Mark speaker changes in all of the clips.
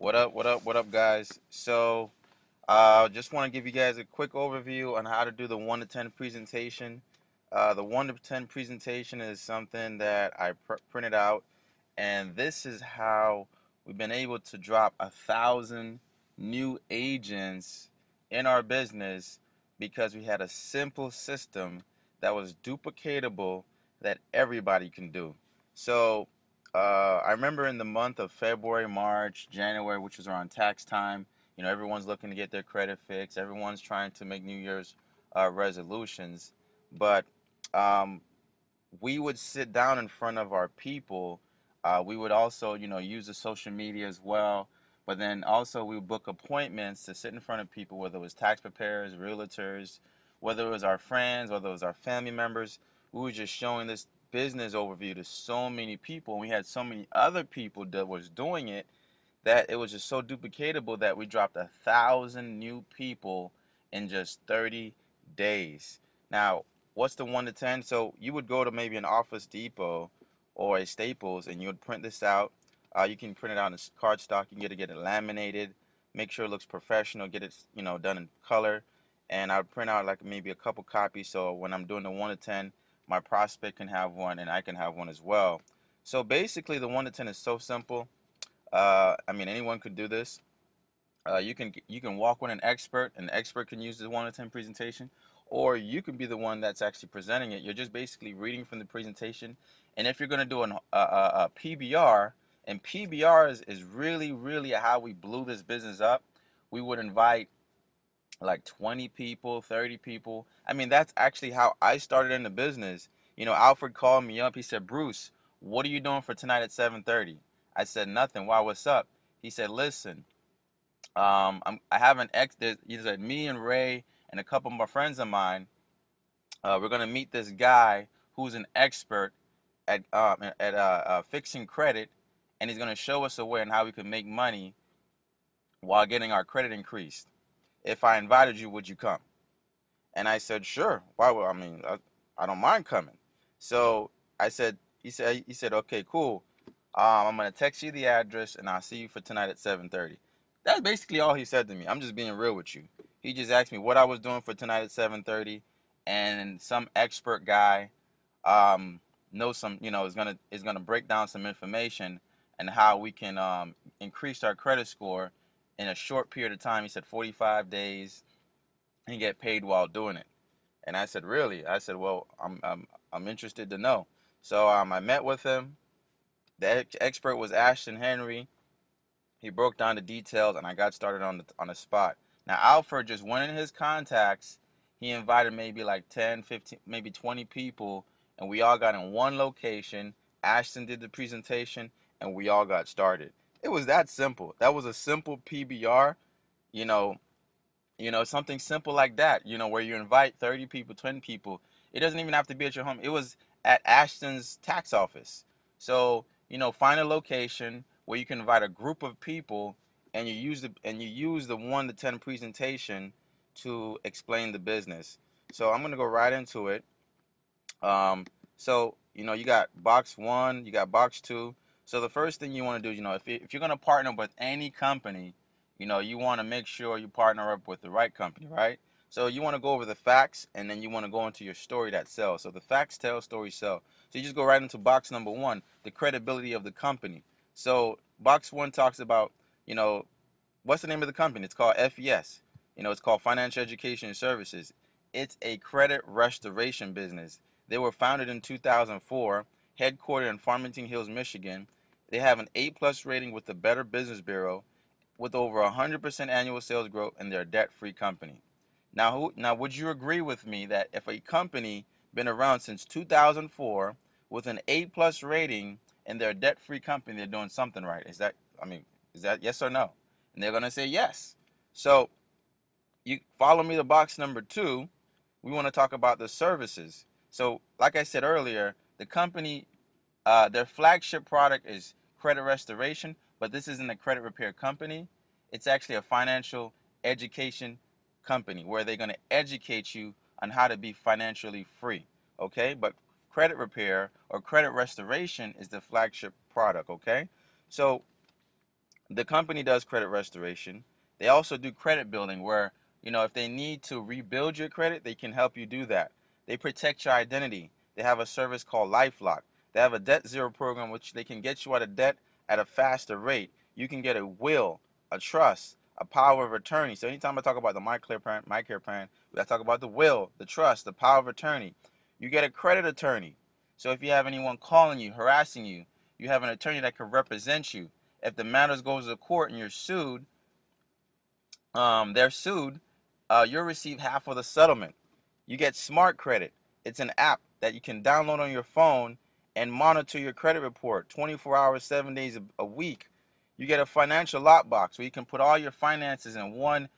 Speaker 1: What up, what up, guys? Just want to give you guys a quick overview on how to do the 1 to 10 presentation. The 1 to 10 presentation is something that I printed out, and this is how we've been able to drop 1,000 new agents in our business because we had a simple system that was duplicatable that everybody can do. So, I remember in the month of February, March, January, which was around tax time, everyone's looking to get their credit fixed. Everyone's trying to make New Year's resolutions. But um, we would sit down in front of our people. We would also, use the social media as well. But then also we would book appointments to sit in front of people, whether it was tax preparers, realtors, whether it was our friends, whether it was our family members. We were just showing this business overview to so many people. And we had so many other people that was doing it that it was just so duplicatable that we dropped 1,000 new people in just 30 days. Now, what's the 1 to 10? So you would go to maybe an Office Depot or a Staples and you would print this out. You can print it out in cardstock. You can get it laminated. Make sure it looks professional. Get it, done in color. And I would print out like maybe a couple copies. So when I'm doing the 1 to 10, my prospect can have one and I can have one as well. So basically, the 1 to 10 is so simple. I mean, anyone could do this. You can walk with an expert. An expert can use the 1 to 10 presentation, or you can be the one that's actually presenting it. You're just basically reading from the presentation. And if you're going to do a PBR, and PBR is really, really how we blew this business up. We would invite like 20 people, 30 people. I mean, that's actually how I started in the business. Alfred called me up. He said, Bruce, what are you doing for tonight at 7:30? I said, nothing. Why, what's up? He said, listen, I have an ex. He said, me and Ray and a couple more friends of mine, we're going to meet this guy who's an expert at fixing credit, and he's going to show us a way on how we can make money while getting our credit increased. If I invited you, would you come? And I said, sure. Why would I mean I don't mind coming. So I said, he said, okay, cool. I'm gonna text you the address and I'll see you for tonight at 7:30. That's basically all he said to me. I'm just being real with you. He just asked me what I was doing for tonight at 7:30, and some expert guy knows some, is gonna break down some information and how we can increase our credit score in a short period of time. He said 45 days and get paid while doing it. And I said, really? I said, well, I'm interested to know. So I met with him. The expert was Ashton Henry. He broke down the details, and I got started on the spot. Now Alfred just went in his contacts. He invited maybe like 10, 15, maybe 20 people, and we all got in one location. Ashton did the presentation, and we all got started. It was that simple. That was a simple PBR. You know, something simple like that, where you invite 30 people, 20 people. It doesn't even have to be at your home. It was at Ashton's tax office. So, find a location where you can invite a group of people and you use the 1 to 10 presentation to explain the business. So, I'm going to go right into it. So, you got box 1, you got box 2. So, the first thing you want to do, if you're going to partner with any company, you want to make sure you partner up with the right company, right? So you want to go over the facts, and then you want to go into your story that sells. So the facts tell, stories sell. So you just go right into box number 1, the credibility of the company. So box 1 talks about, you know, what's the name of the company? It's called FES. It's called Financial Education Services. It's a credit restoration business. They were founded in 2004, headquartered in Farmington Hills, Michigan. They have an A+ rating with the Better Business Bureau, with over 100% annual sales growth, and they're a debt-free company. Now, would you agree with me that if a company been around since 2004 with an A+ rating and they're a debt-free company, they're doing something right? Is that yes or no? And they're gonna say yes. So you follow me to box number 2. We want to talk about the services. So, like I said earlier, the company, their flagship product is credit restoration, but this isn't a credit repair company. It's actually a financial education company where they're going to educate you on how to be financially free. Okay? But credit repair or credit restoration is the flagship product. Okay? So The company does credit restoration. They also do credit building where, if they need to rebuild your credit, they can help you do that. They protect your identity. They have a service called LifeLock. They have a debt zero program which they can get you out of debt at a faster rate. You can get a will, a trust, a power of attorney. So anytime I talk about the MyCare plan, I talk about the will, the trust, the power of attorney. You get a credit attorney. So if you have anyone calling you, harassing you, you have an attorney that can represent you. If the matters goes to court and you're sued, you'll receive half of the settlement. You get Smart Credit. It's an app that you can download on your phone and monitor your credit report 24 hours, 7 days a week. You get a financial lockbox where you can put all your finances in one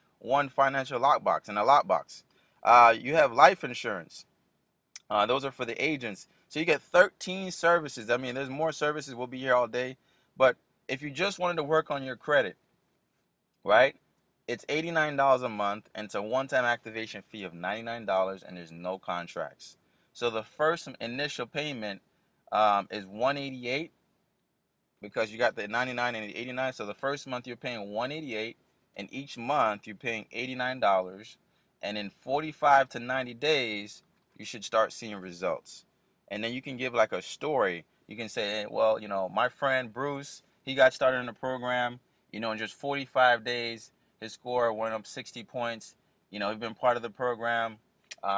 Speaker 1: financial lockbox, in a lockbox. You have life insurance. Those are for the agents. So you get 13 services. I mean, there's more services. We'll be here all day. But if you just wanted to work on your credit, right? It's $89 a month, and it's a one-time activation fee of $99, and there's no contracts. So the first initial payment is $188 because you got the 99 and the 89. So the first month you're paying $188, and each month you're paying $89, and in 45 to 90 days you should start seeing results. And then you can give like a story. You can say, hey, well, my friend Bruce, he got started in the program. In just 45 days, his score went up 60 points. He's been part of the program.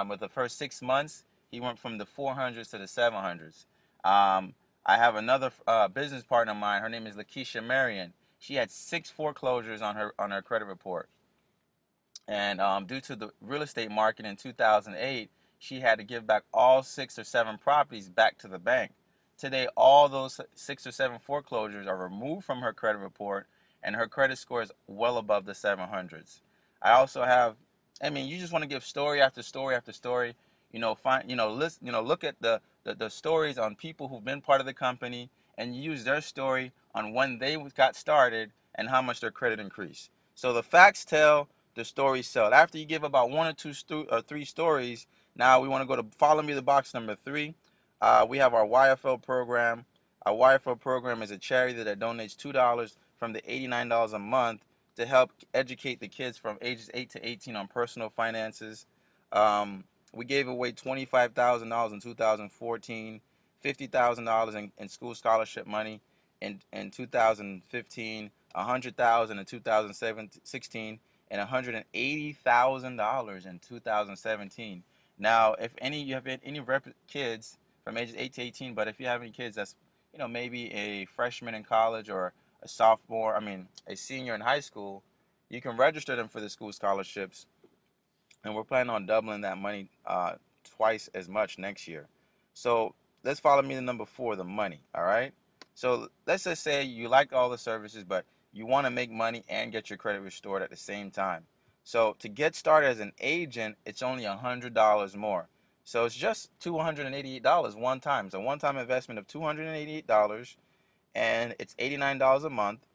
Speaker 1: With the first 6 months, he went from the 400s to the 700s. I have another business partner of mine. Her name is Lakeisha Marion. She had 6 foreclosures on her credit report. And due to the real estate market in 2008, she had to give back all 6 or 7 properties back to the bank. Today, all those 6 or 7 foreclosures are removed from her credit report, and her credit score is well above the 700s. I also have, you just want to give story after story after story. Look at the stories on people who've been part of the company and use their story on when they got started and how much their credit increased. So the facts tell, the stories sell. After you give about 1 or 2 or 3 stories, now we want to go to follow me the box number 3. We have our YFL program. Our YFL program is a charity that donates $2 from the $89 a month to help educate the kids from ages 8 to 18 on personal finances. We gave away $25,000 in 2014, $50,000 in school scholarship money in 2015, $100,000 in 2016, and $180,000 in 2017. Now, if you have any kids from ages 8 to 18, but if you have any kids that's maybe a freshman in college or a senior in high school, you can register them for the school scholarships, and we're planning on doubling that money twice as much next year. So let's follow me to number 4, the money. All right. So let's just say you like all the services, but you want to make money and get your credit restored at the same time. So to get started as an agent, it's only $100 more. So it's just $288 one time. It's a one-time investment of $288, and it's $89 a month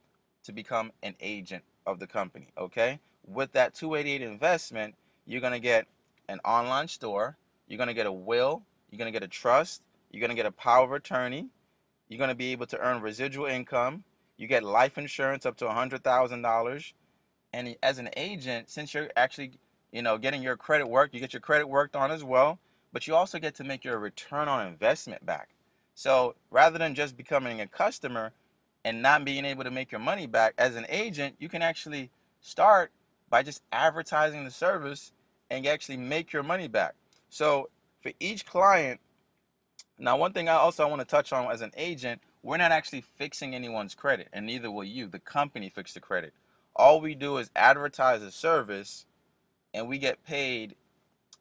Speaker 1: to become an agent of the company. Okay. With that $288 investment, you're going to get an online store. You're going to get a will. You're going to get a trust. You're going to get a power of attorney. You're going to be able to earn residual income. You get life insurance up to $100,000. And as an agent, since you're actually, getting your credit work, you get your credit worked on as well, but you also get to make your return on investment back. So rather than just becoming a customer and not being able to make your money back, as an agent, you can actually start by just advertising the service and actually make your money back. So for each client, now one thing I want to touch on as an agent, we're not actually fixing anyone's credit, and neither will you. The company fix the credit. All we do is advertise a service, and we get paid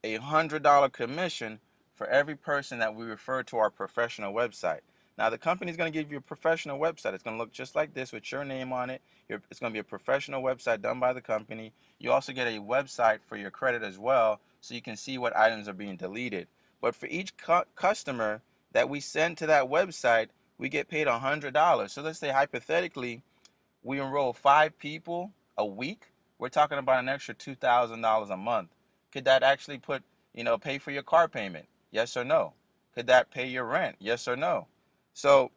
Speaker 1: $100 commission for every person that we refer to our professional website. Now, the company is going to give you a professional website. It's going to look just like this with your name on it. It's going to be a professional website done by the company. You also get a website for your credit as well, so you can see what items are being deleted. But for each customer that we send to that website, we get paid $100. So let's say hypothetically, we enroll 5 people a week. We're talking about an extra $2,000 a month. Could that actually pay for your car payment? Yes or no? Could that pay your rent? Yes or no? So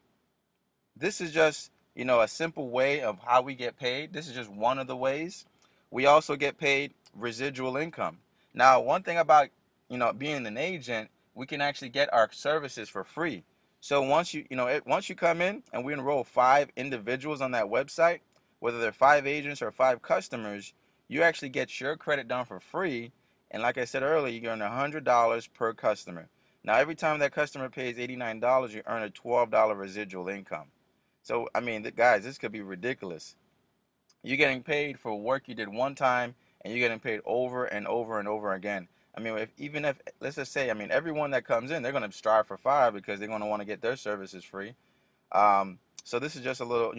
Speaker 1: this is just, a simple way of how we get paid. This is just one of the ways. We also get paid residual income. Now, one thing about, being an agent, we can actually get our services for free. So once you come in and we enroll 5 individuals on that website, whether they're 5 agents or 5 customers, you actually get your credit done for free. And like I said earlier, you earn $100 per customer. Now, every time that customer pays $89, you earn a $12 residual income. So, I mean, guys, this could be ridiculous. You're getting paid for work you did one time, and you're getting paid over and over and over again. I mean, even if let's just say, I mean, everyone that comes in, they're going to strive for 5 because they're going to want to get their services free. So this is just a little,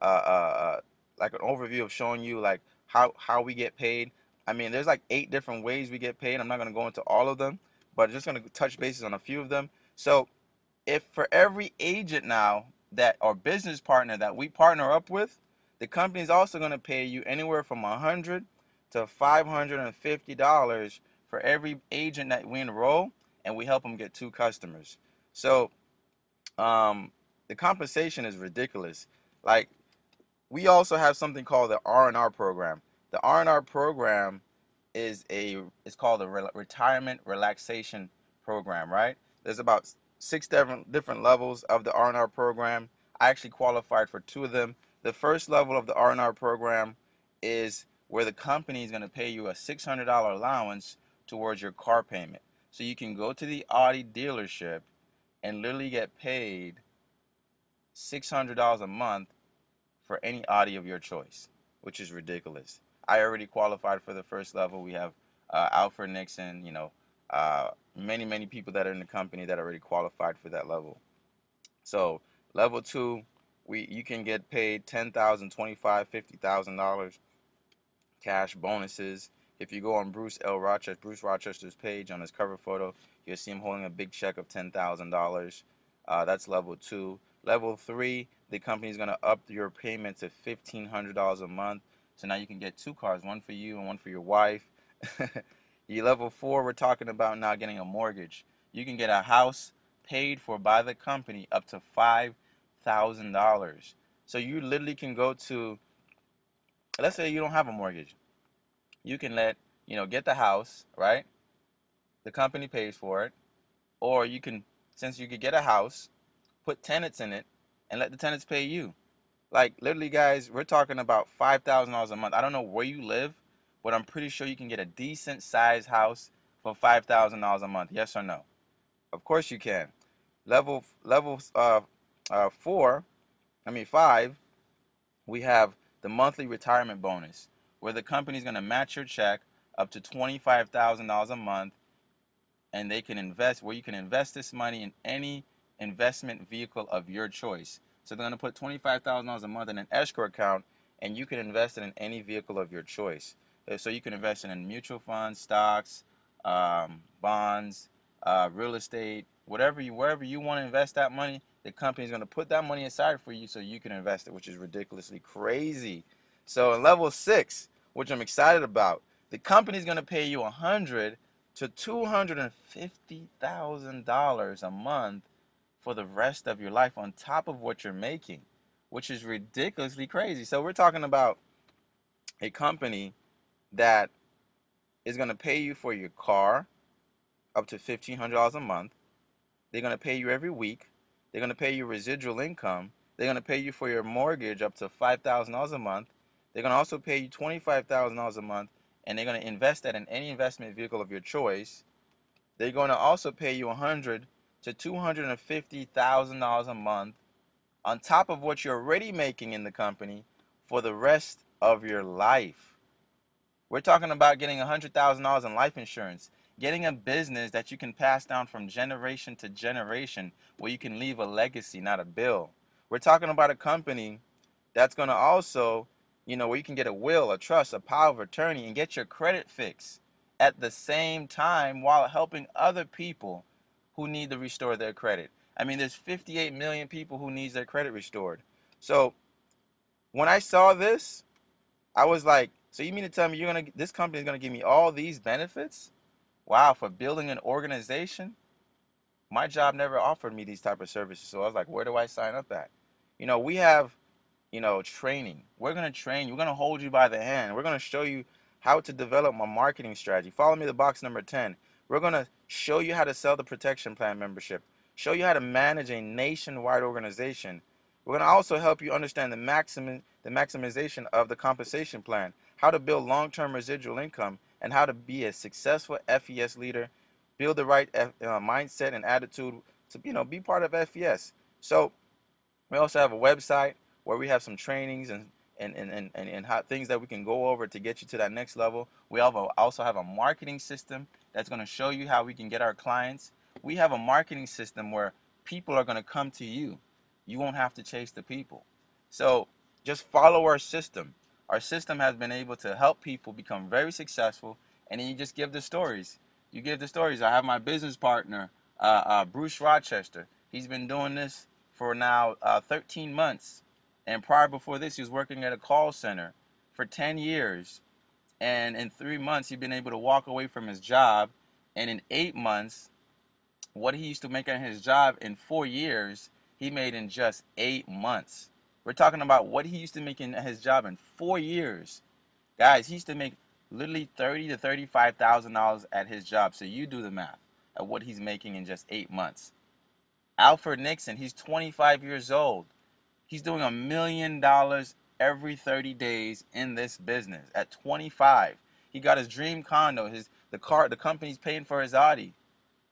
Speaker 1: like an overview of showing you like how we get paid. I mean, there's like 8 different ways we get paid. I'm not going to go into all of them, but just going to touch bases on a few of them. So if for every agent now that or business partner that we partner up with, the company is also going to pay you anywhere from $100 to $550 for every agent that we enroll, and we help them get 2 customers. So the compensation is ridiculous. Like, we also have something called the R&R program. The R&R program it's called a retirement relaxation program, right? There's about 6 different levels of the R&R program. I actually qualified for 2 of them. The first level of the R&R program is where the company is going to pay you a $600 allowance towards your car payment. So you can go to the Audi dealership and literally get paid $600 a month for any Audi of your choice, which is ridiculous. I already qualified for the first level. We have Alfred Nixon, many people that are in the company that already qualified for that level. So level 2, you can get paid $10,000, $25,000, $50,000 cash bonuses. If you go on Bruce Rochester's page on his cover photo, you'll see him holding a big check of $10,000. That's level 2. Level 3, the company is going to up your payment to $1,500 a month. So now you can get 2 cars, one for you and one for your wife. Level 4, we're talking about now getting a mortgage. You can get a house paid for by the company up to $5,000. So you literally can go to, let's say you don't have a mortgage. You can get the house, right? The company pays for it. Or you can, since you could get a house, put tenants in it and let the tenants pay you. Like, literally, guys, we're talking about $5,000 a month. I don't know where you live, but I'm pretty sure you can get a decent sized house for $5,000 a month. Yes or no? Of course you can. Level 5, we have the monthly retirement bonus, where the company's going to match your check up to $25,000 a month, and you can invest this money in any investment vehicle of your choice. So they're going to put $25,000 a month in an escrow account, and you can invest it in any vehicle of your choice. So you can invest it in mutual funds, stocks, bonds, real estate, wherever you want to invest that money. The company is going to put that money aside for you so you can invest it, which is ridiculously crazy. So in level 6, which I'm excited about, the company is going to pay you $100,000 to $250,000 a month for the rest of your life on top of what you're making, which is ridiculously crazy. So we're talking about a company that is going to pay you for your car up to $1,500 a month. They're going to pay you every week. They're going to pay you residual income. They're going to pay you for your mortgage up to $5,000 a month. They're going to also pay you $25,000 a month, and they're going to invest that in any investment vehicle of your choice. They're going to also pay you $100,000 to $250,000 a month on top of what you're already making in the company for the rest of your life. We're talking about getting $100,000 in life insurance, getting a business that you can pass down from generation to generation where you can leave a legacy, not a bill. We're talking about a company that's going to also, where you can get a will, a trust, a power of attorney, and get your credit fixed at the same time while helping other people who need to restore their credit. I mean, there's 58 million people who needs their credit restored. So when I saw this, I was like, so you mean to tell me this company is going to give me all these benefits? Wow, for building an organization? My job never offered me these type of services. So I was like, where do I sign up at? We have training. We're going to train you. We're going to hold you by the hand. We're going to show you how to develop a marketing strategy. Follow me to box number 10. We're going to show you how to sell the protection plan membership, show you how to manage a nationwide organization. We're going to also help you understand the maximization of the compensation plan, how to build long-term residual income, and how to be a successful FES leader, build the right mindset and attitude to be part of FES. So we also have a website where we have some trainings and how, things that we can go over to get you to that next level. We also have a marketing system that's going to show you how we can get our clients. We have a marketing system where people are going to come to you. You won't have to chase the people. So just follow our system. Our system has been able to help people become very successful, and then you just give the stories. You give the stories. I have my business partner, Bruce Rochester. He's been doing this for now 13 months. And prior before this, he was working at a call center for 10 years. And in 3 months, he'd been able to walk away from his job. And in 8 months, what he used to make at his job in 4 years, he made in just 8 months. We're talking about what he used to make in his job in 4 years. Guys, he used to make literally $30,000 to $35,000 at his job. So you do the math at what he's making in just 8 months. Alfred Nixon, he's 25 years old. He's doing $1 million every 30 days in this business at 25. He got his dream condo, the company's paying for his Audi.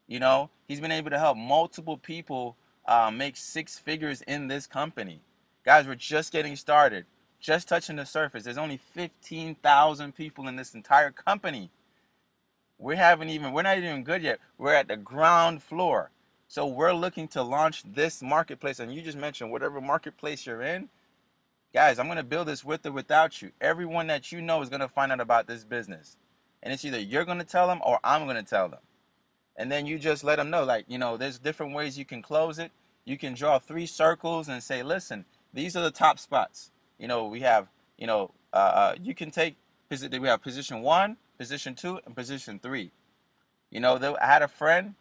Speaker 1: He's been able to help multiple people make 6 figures in this company. Guys, we're just getting started, just touching the surface. There's only 15,000 people in this entire company. We're not even good yet. We're at the ground floor. So we're looking to launch this marketplace, and you just mentioned whatever marketplace you're in. Guys, I'm going to build this with or without you. Everyone that you know is going to find out about this business. And it's either you're going to tell them or I'm going to tell them. And then you just let them know, there's different ways you can close it. You can draw 3 circles and say, listen, these are the top spots. We have, you can take, we have position 1, position 2, and position 3. I had a friend.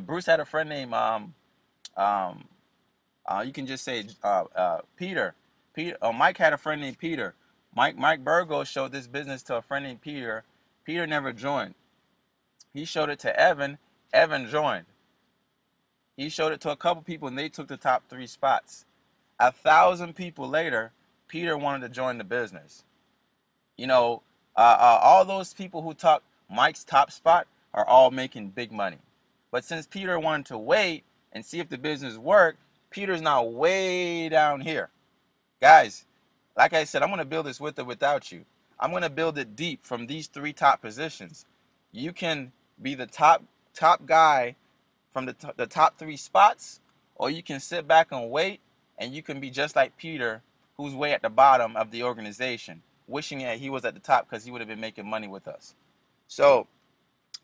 Speaker 1: Bruce had a friend named, you can just say Peter. Mike had a friend named Peter. Mike Burgo showed this business to a friend named Peter. Peter never joined. He showed it to Evan. Evan joined. He showed it to a couple people, and they took the top 3 spots. 1,000 people later, Peter wanted to join the business. All those people who took Mike's top spot are all making big money. But since Peter wanted to wait and see if the business worked, Peter's now way down here. Guys, like I said, I'm going to build this with or without you. I'm going to build it deep from these 3 top positions. You can be the top guy from the top 3 spots, or you can sit back and wait, and you can be just like Peter, who's way at the bottom of the organization, wishing that he was at the top because he would have been making money with us. So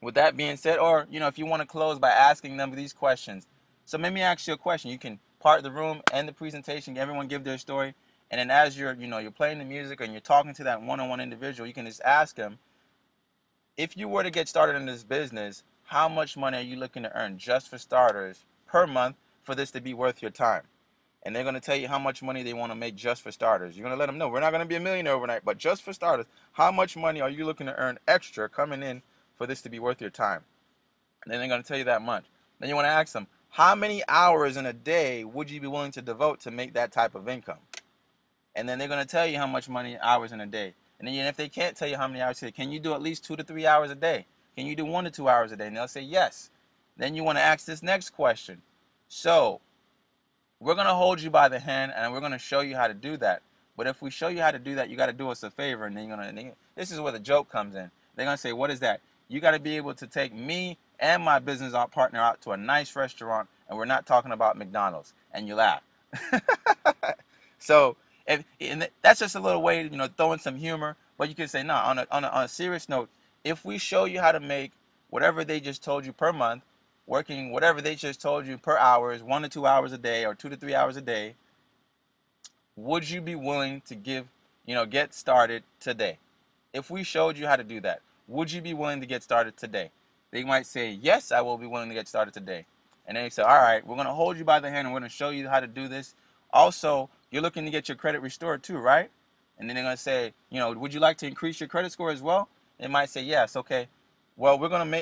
Speaker 1: with that being said, or if you want to close by asking them these questions. So let me ask you a question. You can part the room, end the presentation, everyone give their story, and then as you're playing the music and you're talking to that one-on-one individual, you can just ask them, if you were to get started in this business, how much money are you looking to earn just for starters per month for this to be worth your time? And they're going to tell you how much money they want to make just for starters. You're going to let them know, we're not going to be a millionaire overnight, but just for starters, how much money are you looking to earn extra coming in for this to be worth your time? And then they're going to tell you that much. Then you want to ask them, how many hours in a day would you be willing to devote to make that type of income? And then they're going to tell you how much money hours in a day. And then if they can't tell you how many hours a day, can you do at least 2 to 3 hours a day? Can you do 1 to 2 hours a day? And they'll say yes. Then you want to ask this next question. So we're going to hold you by the hand, and we're going to show you how to do that. But if we show you how to do that, you got to do us a favor. And then this is where the joke comes in. They're going to say, what is that? You got to be able to take me and my business partner out to a nice restaurant, and we're not talking about McDonald's. And you laugh. So and that's just a little way, throwing some humor. But you can say, no, on a serious note, if we show you how to make whatever they just told you per month, working whatever they just told you per hour, 1 to 2 hours a day or 2 to 3 hours a day, would you be willing to get started today? If we showed you how to do that, would you be willing to get started today? They might say, yes, I will be willing to get started today. And then they say, all right, we're going to hold you by the hand and we're going to show you how to do this. Also, you're looking to get your credit restored too, right? And then they're going to say, would you like to increase your credit score as well? They might say yes. Okay. Well,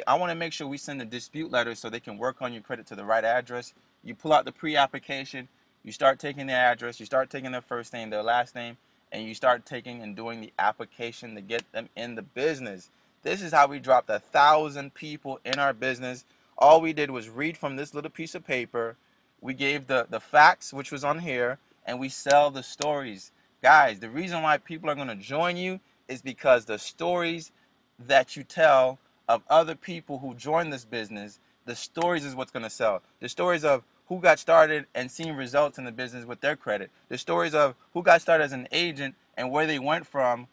Speaker 1: I want to make sure we send a dispute letter so they can work on your credit to the right address. You pull out the pre-application, you start taking their address, you start taking their first name, their last name, and you start taking and doing the application to get them in the business. This is how we dropped 1,000 people in our business. All we did was read from this little piece of paper. We gave the facts, which was on here, and we sell the stories. Guys, the reason why people are going to join you is because the stories that you tell of other people who joined this business, the stories is what's going to sell. The stories of who got started and seen results in the business with their credit. The stories of who got started as an agent and where they went from,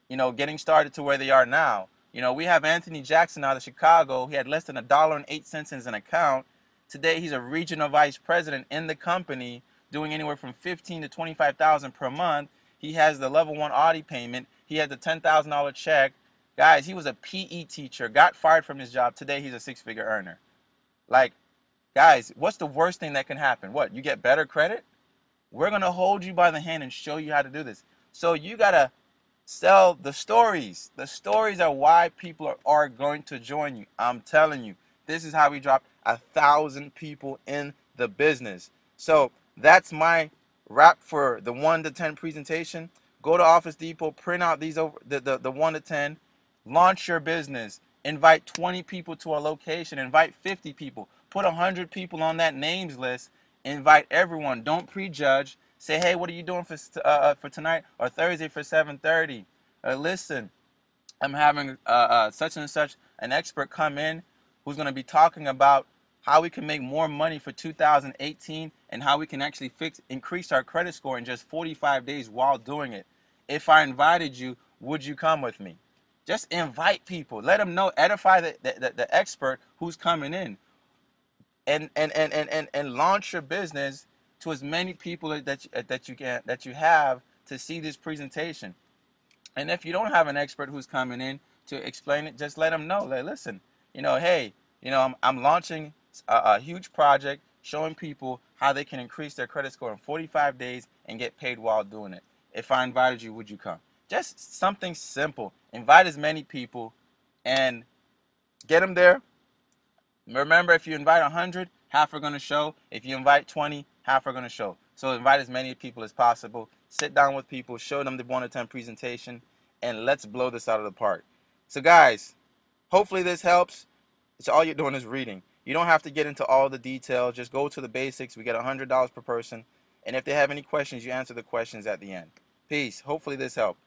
Speaker 1: getting started to where they are now. We have Anthony Jackson out of Chicago. He had less than $1.08 in his account. Today, he's a regional vice president in the company, doing anywhere from $15,000 to $25,000 per month. He has the level 1 Audi payment. He had the $10,000 check. Guys, he was a PE teacher, got fired from his job. Today, he's a six-figure earner. Like, guys, what's the worst thing that can happen? What? You get better credit? We're going to hold you by the hand and show you how to do this. So you got to sell the stories. The stories are why people are going to join you. I'm telling you, this is how we dropped 1,000 people in the business. So that's my wrap for the 1 to 10 presentation. Go to Office Depot, print out these over the 1 to 10. Launch your business. Invite 20 people to a location. Invite 50 people. Put 100 people on that names list. Invite everyone. Don't prejudge. Say, hey, what are you doing for tonight or Thursday for 7:30? Listen, I'm having such and such an expert come in who's going to be talking about how we can make more money for 2018 and how we can actually increase our credit score in just 45 days while doing it. If I invited you, would you come with me? Just invite people. Let them know. Edify the expert who's coming in. And launch your business to as many people that you have to see this presentation. And if you don't have an expert who's coming in to explain it, just let them know. Like, listen, hey, I'm launching a huge project showing people how they can increase their credit score in 45 days and get paid while doing it. If I invited you, would you come? Just something simple. Invite as many people and get them there. Remember, if you invite 100, half are going to show. If you invite 20, half are going to show. So invite as many people as possible. Sit down with people, show them the 1 to 10 presentation, and let's blow this out of the park. So guys, hopefully this helps. It's all you're doing is reading. You don't have to get into all the details. Just go to the basics. We get $100 per person. And if they have any questions, you answer the questions at the end. Peace. Hopefully this helped.